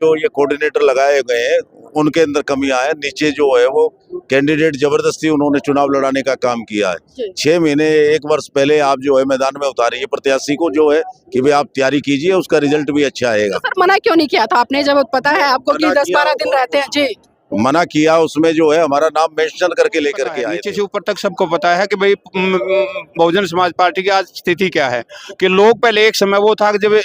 जो ये कोऑर्डिनेटर लगाए गए हैं उनके अंदर कमियां है। नीचे जो है वो कैंडिडेट जबरदस्ती उन्होंने चुनाव लड़ाने का काम किया है। 6 महीने 1 वर्ष पहले आप जो है मैदान में उतारिए प्रत्याशी को, जो है कि भाई आप तैयारी कीजिए, उसका रिजल्ट भी अच्छा आएगा। तो सर मना क्यों नहीं किया था आपने, जब पता है आपको कि 10-12 दिन रहते हैं? जी मना किया, उसमें जो है हमारा नाम मेंशन करके लेकर के आए। नीचे से ऊपर तक सबको पता है कि भाई बहुजन समाज पार्टी की आज स्थिति क्या है, कि लोग पहले एक समय वो था कि जब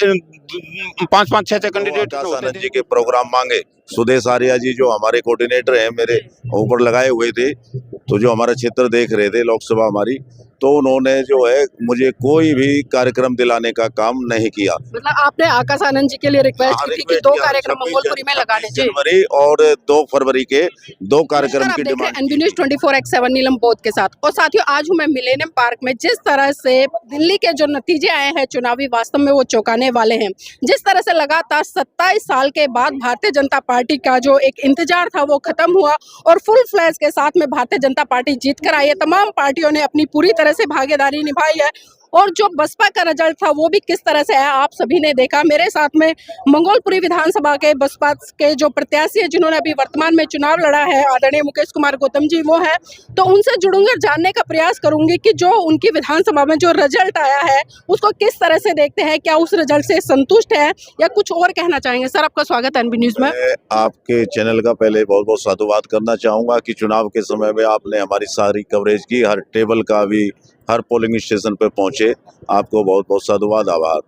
5-5, 6-6 कैंडिडेट आनंद जी के प्रोग्राम मांगे, सुदेश आर्या जी जो हमारे कोऑर्डिनेटर हैं मेरे ऊपर लगाए हुए थे, तो जो हमारा क्षेत्र देख रहे थे लोकसभा हमारी, तो उन्होंने जो है मुझे कोई भी कार्यक्रम दिलाने का काम नहीं किया। मतलब आपने आकाश आनंद जी के लिए रिक्वेस्ट की थी कि 2 कार्यक्रम मंगोलपुरी में लगाने चाहिए, जनवरी और 2 फरवरी के 2 कार्यक्रम की डिमांड। एनबी न्यूज़ 24x7 नीलम बोध के साथ। और साथियों आज हूँ मैं मिलेनियम पार्क में। जिस तरह से दिल्ली के जो नतीजे आए हैं चुनावी, वास्तव में वो चौंकाने वाले हैं। जिस तरह से लगातार 27 साल के बाद भारतीय जनता पार्टी का जो एक इंतजार था वो खत्म हुआ और फुल फ्लैश के साथ में भारतीय जनता पार्टी जीत कर आई है। तमाम पार्टियों ने अपनी पूरी तरह से भागीदारी निभाई है और जो बसपा का रिजल्ट था वो भी किस तरह से आया आप सभी ने देखा। मेरे साथ में मंगोलपुरी विधानसभा के बसपा के जो प्रत्याशी है जिन्होंने अभी वर्तमान में चुनाव लड़ा है, आदरणीय मुकेश कुमार गौतम जी वो है, तो उनसे जुड़ूंगा, जानने का प्रयास करूंगी कि जो उनकी विधानसभा में जो रिजल्ट आया है उसको किस तरह से देखते हैं, क्या उस रिजल्ट से संतुष्ट है या कुछ और कहना चाहेंगे। सर आपका स्वागत है एनबी न्यूज में। आपके चैनल का पहले बहुत बहुत साधुवाद करना चाहूंगा कि चुनाव के समय में आपने हमारी सारी कवरेज की, हर टेबल का भी, हर पोलिंग स्टेशन पे पहुंचे, आपको बहुत बहुत साधुवाद, आभार।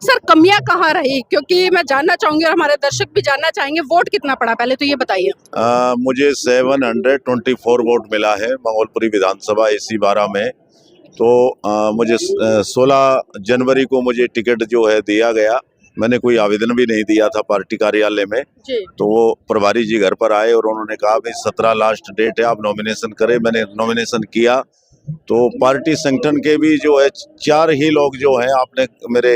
सर कमियां कहाँ रही, क्योंकि मैं जानना चाहूंगी और हमारे दर्शक भी जानना चाहेंगे, वोट कितना पड़ा पहले तो ये बताइए। मुझे 724 वोट मिला है मंगोलपुरी विधानसभा AC 12 में। तो मुझे 16 जनवरी को मुझे टिकट जो है दिया गया। मैंने कोई आवेदन भी नहीं दिया था पार्टी कार्यालय में जी। तो वो प्रभारी जी घर पर आए और उन्होंने कहा भाई 17 लास्ट डेट है, आप नॉमिनेशन करें। मैंने नॉमिनेशन किया तो पार्टी संगठन के भी जो है 4 ही लोग जो हैं, आपने मेरे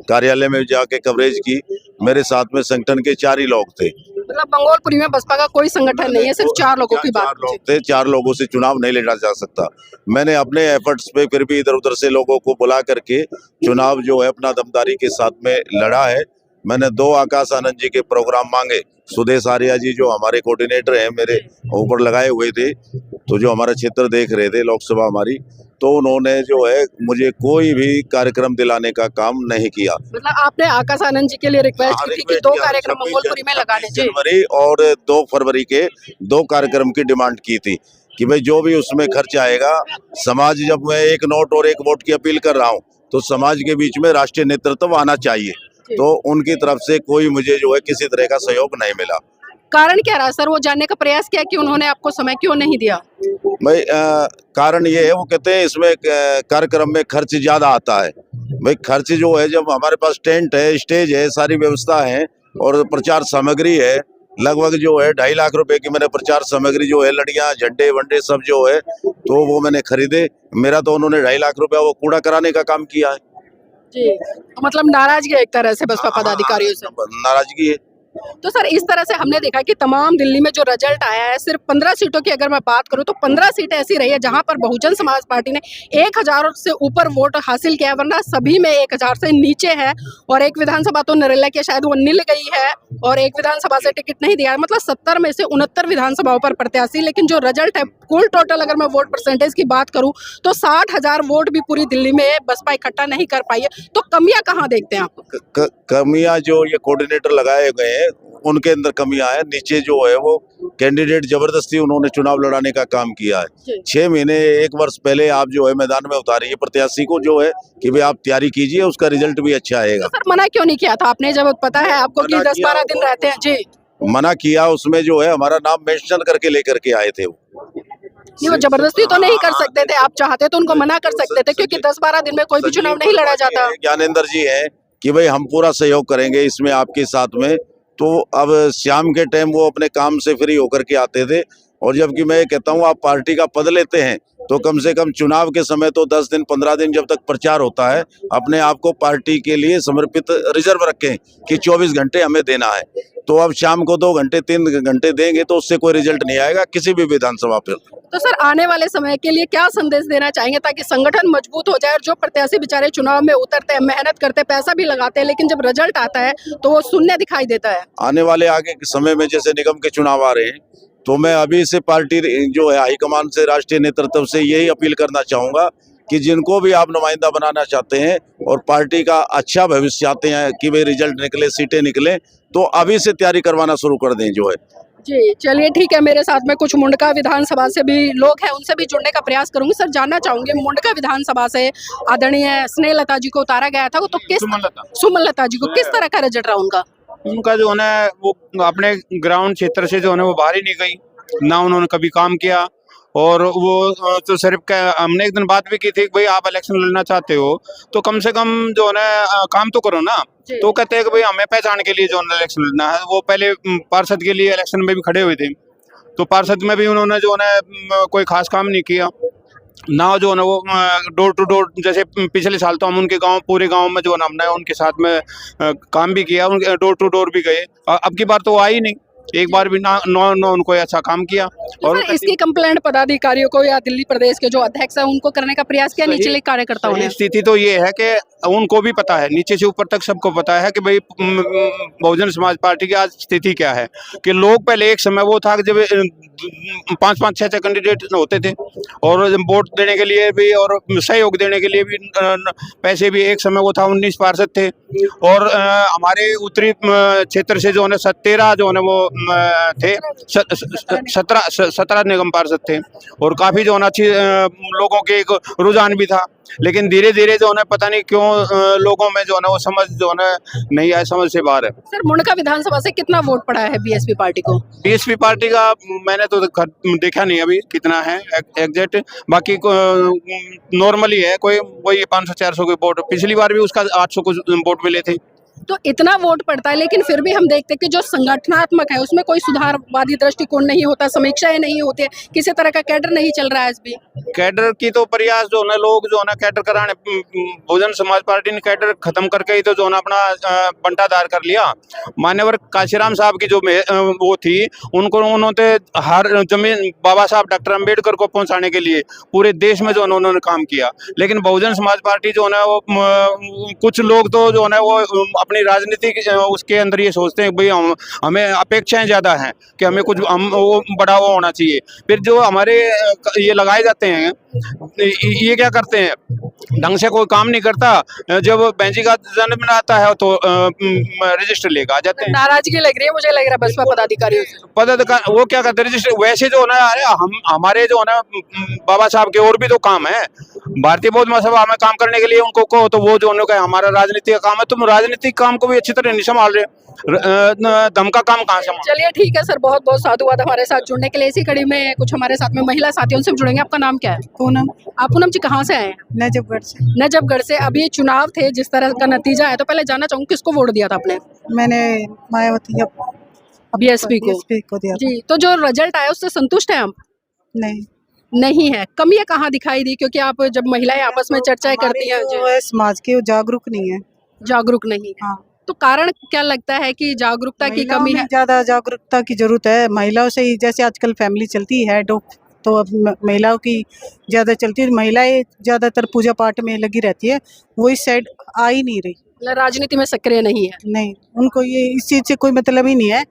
कार्यालय में जाके कवरेज की, मेरे साथ में संगठन के 4 ही लोग थे। मतलब मंगोलपुरी में बसपा का कोई संगठन नहीं है, सिर्फ 4 लोगों की बात। 4 लोग थे, 4 लोगों से चुनाव नहीं लड़ा जा सकता। मैंने अपने एफर्ट्स पे फिर भी इधर उधर से लोगों को बुला करके चुनाव जो है अपना दमदारी के साथ में लड़ा है। मैंने 2 आकाश आनंद जी के प्रोग्राम मांगे, सुदेश आर्या जी जो हमारे कोऑर्डिनेटर हैं मेरे ऊपर लगाए हुए थे, तो जो हमारा क्षेत्र देख रहे थे लोकसभा हमारी, तो उन्होंने जो है मुझे कोई भी कार्यक्रम दिलाने का काम नहीं किया। मतलब आपने आकाश आनंद जी के लिए रिक्वेस्ट की थी कि 2 कार्यक्रम मंगोलपुरी में लगाने चाहिए, जनवरी और 2 फरवरी के 2 कार्यक्रम की डिमांड की थी कि भाई जो भी उसमें खर्च आएगा, समाज, जब मैं 1 नोट और 1 वोट की अपील कर रहा हूँ तो समाज के बीच में राष्ट्रीय नेतृत्व आना चाहिए, तो उनकी तरफ से कोई मुझे जो है किसी तरह का सहयोग नहीं मिला। कारण क्या रहा सर, वो जानने का प्रयास किया कि उन्होंने आपको समय क्यों नहीं दिया? भाई कारण ये है, वो कहते हैं इसमें कार्यक्रम में खर्च ज्यादा आता है। भाई खर्च जो है, जब हमारे पास टेंट है, स्टेज है, सारी व्यवस्था है और प्रचार सामग्री है, लगभग जो है 2.5 लाख रुपए की मैंने प्रचार सामग्री जो है, लड़ियां, झंडे वंडे सब जो है, तो वो मैंने खरीदे। मेरा तो उन्होंने 2.5 लाख रुपया वो कूड़ा कराने का काम किया है जी। तो मतलब नाराजगी एक तरह से बसपा पदाधिकारियों से, नाराजगी है। तो सर इस तरह से हमने देखा कि तमाम दिल्ली में जो रिजल्ट आया है, सिर्फ 15 सीटों की अगर मैं बात करूं तो 15 सीटें ऐसी रही है जहां पर बहुजन समाज पार्टी ने 1000 से ऊपर वोट हासिल किया, वरना सभी में 1000 से नीचे है। और एक विधानसभा तो नरेला की शायद वो निल गई है और एक विधानसभा से टिकट नहीं दिया है। मतलब 70 में से 69 विधानसभाओं पर प्रत्याशी, लेकिन जो रिजल्ट है कुल टोटल अगर मैं वोट परसेंटेज की बात करूं तो 60,000 वोट भी पूरी दिल्ली में बसपा इकट्ठा नहीं कर पाई है। तो कमियां कहाँ देखते हैं आप? कमियां जो ये कोऑर्डिनेटर लगाए गए हैं उनके अंदर कमियां है। नीचे जो है वो कैंडिडेट जबरदस्ती उन्होंने चुनाव लड़ाने का काम किया है। 6 महीने 1 वर्ष पहले आप जो है मैदान में उतारिए प्रत्याशी को, जो है कि भाई आप तैयारी कीजिए, उसका रिजल्ट भी अच्छा आएगा। तो सर मना क्यों नहीं किया था आपने, जब पता है आपको कि 10-12 दिन रहते हैं? जी मना किया, उसमें जो है हमारा नाम मेंशन करके लेकर के आए थे। वो जबरदस्ती तो नहीं कर सकते थे, आप चाहते तो उनको मना कर सकते थे, क्योंकि 10-12 दिन में कोई भी चुनाव नहीं लड़ा जाता। ज्ञानेंद्र जी है कि भाई हम पूरा सहयोग करेंगे इसमें आपके साथ में। तो अब शाम के टाइम वो अपने काम से फ्री होकर के आते थे, और जबकि मैं कहता हूँ आप पार्टी का पद लेते हैं तो कम से कम चुनाव के समय तो 10 दिन 15 दिन जब तक प्रचार होता है, अपने आप को पार्टी के लिए समर्पित रिजर्व रखें कि 24 घंटे हमें देना है। तो अब शाम को 2 घंटे 3 घंटे देंगे तो उससे कोई रिजल्ट नहीं आएगा किसी भी विधानसभा पर। तो सर आने वाले समय के लिए क्या संदेश देना चाहेंगे ताकि संगठन मजबूत हो जाए और जो प्रत्याशी बेचारे चुनाव में उतरते हैं, मेहनत करते हैं, पैसा भी लगाते हैं, लेकिन जब रिजल्ट आता है तो वो शून्य दिखाई देता है। आने वाले आगे के समय में जैसे निगम के चुनाव आ रहे हैं, तो मैं अभी से पार्टी जो है हाईकमान से, राष्ट्रीय नेतृत्व से यही अपील करना चाहूंगा कि जिनको भी आप नुमाइंदा बनाना चाहते हैं और पार्टी का अच्छा भविष्य चाहते हैं कि भाई रिजल्ट निकले, सीटें निकले, तो अभी से तैयारी करवाना शुरू कर दें जो है। जी चलिए ठीक है, मेरे साथ में कुछ मुंडका विधानसभा से भी लोग हैं, उनसे भी जुड़ने का प्रयास करूंगी। सर जानना चाहूंगी, मुंडका विधानसभा से आदरणीय स्नेहलता जी को उतारा गया था, तो किस सुमनलता जी को किस तरह का रिजल्ट रहा उनका जो है ना, वो अपने ग्राउंड क्षेत्र से जो है ना वो बाहर ही नहीं गई, ना उन्होंने कभी काम किया। और वो तो सिर्फ हमने एक दिन बात भी की थी कि भाई आप इलेक्शन लड़ना चाहते हो तो कम से कम जो है ना काम तो करो ना। तो कहते हैं कि भाई हमें पहचान के लिए जो है इलेक्शन लड़ना है। वो पहले पार्षद के लिए इलेक्शन में भी खड़े हुए थे, तो पार्षद में भी उन्होंने जो है ना कोई खास काम नहीं किया ना। जो है ना वो डोर टू डोर, जैसे पिछले साल तो हम उनके गांव, पूरे गांव में जो है ना हमने उनके साथ में काम भी किया, उनके डोर टू डोर भी गए। अब की बार तो वो आई नहीं, एक बार भी ना उनको अच्छा काम किया। और इसकी कंप्लेंट पदाधिकारियों को या दिल्ली प्रदेश के जो अध्यक्ष है उनको करने का प्रयास किया निचले कार्यकर्ताओं ने? स्थिति तो ये है कि उनको भी पता है, नीचे से ऊपर तक सबको पता है कि भाई बहुजन समाज पार्टी की आज स्थिति क्या है। कि लोग पहले एक समय वो था कि जब 5-5, 6-6 कैंडिडेट होते थे और वोट देने के लिए भी और सहयोग देने के लिए भी पैसे भी, एक समय वो था 19 पार्षद थे। और हमारे उत्तरी क्षेत्र से जो है 17 जो है वो थे, 17 निगम पार्षद थे और काफी जो है अच्छी लोगों के एक रुझान भी था। लेकिन धीरे धीरे जो है पता नहीं क्यों लोगों में जो है वो समझ जो है नहीं आए, समझ से बाहर है। सर मुंडका विधानसभा से कितना वोट पड़ा है बीएसपी पार्टी को? बीएसपी पार्टी का मैंने तो देखा नहीं अभी कितना है एग्जैक्ट, बाकी नॉर्मली है, कोई वही 500-400 के वोट। पिछली बार भी उसका 800 कुछ वोट मिले थे। तो इतना वोट पड़ता है, लेकिन फिर भी हम देखते हैं कि जो संगठनात्मक है उसमें कोई सुधारवादी दृष्टिकोण नहीं होता, समीक्षाएं नहीं होती है, किसी तरह का कैडर नहीं चल रहा है। आज भी कैडर की तो प्रयास जो है लोग जो है कैडर कराने, बहुजन समाज पार्टी ने कैडर खत्म करके ही तो जो है अपना बंटादार कर लिया। मान्यवर काशीराम साहब की जो वो थी, उन्होंने हर जमीन बाबा साहब डॉक्टर अम्बेडकर को पहुंचाने के लिए पूरे देश में जो है उन्होंने काम किया। लेकिन बहुजन समाज पार्टी जो है वो कुछ लोग तो जो है वो अपनी राजनीतिक उसके अंदर ये सोचते हैं भाई हमें अपेक्षाएं ज्यादा हैं कि हमें कुछ वो बड़ा वो होना चाहिए। फिर जो हमारे ये लगाए जाते हैं, ये क्या करते हैं, ढंग से कोई काम नहीं करता। जब बेंची का जन्म आता है तो रजिस्टर लेकर आ जाते हैं। नाराजगी लग रही है, मुझे लग रहा है बसपा पदाधिकारियों से। वो क्या करते हैं, रजिस्टर। वैसे जो है हम हमारे जो है ना बाबा साहब के और भी तो काम है। भारतीय बौद्ध महासभा हमें काम करने के लिए उनको कहो तो वो जो उन्होंने कहा हमारा राजनीतिक काम है, तुम राजनीतिक काम को भी अच्छी तरह नहीं संभाल रहे, दम का काम कहाँ संभाल। चलिए ठीक है सर, बहुत बहुत साधुवाद हमारे साथ जुड़ने के लिए। इसी कड़ी में कुछ हमारे साथ में महिला साथियों से जुड़ेंगे। आपका नाम क्या है? पूनम। आप पूनम जी कहाँ से आए हैं? नजफगढ़ से। नजफगढ़ से। अभी चुनाव थे, जिस तरह का नतीजा है, तो पहले जानना चाहूंगी किसको वोट दिया था आपने? मैंने मायावती बीएसपी को दिया जी। तो जो रिजल्ट आया उससे संतुष्ट है आप? नहीं है। कमियां कहाँ दिखाई दी? क्योंकि आप जब महिलाएं आपस में चर्चाएं करती हैं, जो है समाज के जागरूक नहीं है। जागरूक नहीं। हाँ। तो कारण क्या लगता है कि जागरूकता की कमी है? ज्यादा जागरूकता की जरूरत है महिलाओं से ही। जैसे आजकल फैमिली चलती है तो अब महिलाओं की ज्यादा चलती है। महिलाएं ज्यादातर पूजा पाठ में लगी रहती है, वो इस साइड आ ही नहीं रही, राजनीति में सक्रिय नहीं है। नहीं, उनको ये इस चीज से कोई मतलब ही नहीं है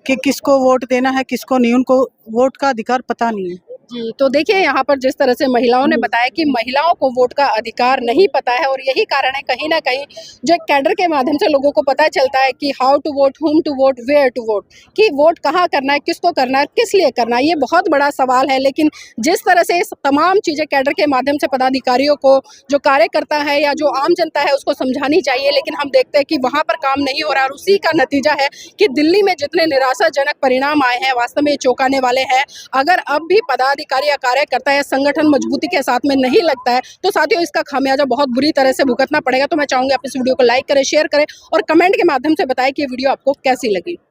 कि किसको वोट देना है किसको नहीं, उनको वोट का अधिकार पता नहीं है। जी। तो देखिए यहाँ पर जिस तरह से महिलाओं ने बताया कि महिलाओं को वोट का अधिकार नहीं पता है, और यही कारण है कहीं ना कहीं जो एक कैडर के माध्यम से लोगों को पता चलता है कि how to vote, whom to vote, where to vote, कि वोट कहाँ करना है, किसको करना है, किस लिए करना है, ये बहुत बड़ा सवाल है। लेकिन जिस तरह से तमाम चीज़ें कैडर के माध्यम से पदाधिकारियों को, जो कार्यकर्ता है या जो आम जनता है, उसको समझानी चाहिए, लेकिन हम देखते हैं कि वहाँ पर काम नहीं हो रहा। और उसी का नतीजा है कि दिल्ली में जितने निराशाजनक परिणाम आए हैं, वास्तव में चौंकाने वाले हैं। अगर अब भी पदाधिकारी या कार्यकर्ता या संगठन मजबूती के साथ में नहीं लगता है तो साथियों इसका खामियाजा बहुत बुरी तरह से भुगतना पड़ेगा। तो मैं चाहूंगी आप इस वीडियो को लाइक करें, शेयर करें और कमेंट के माध्यम से बताएं कि ये वीडियो आपको कैसी लगी।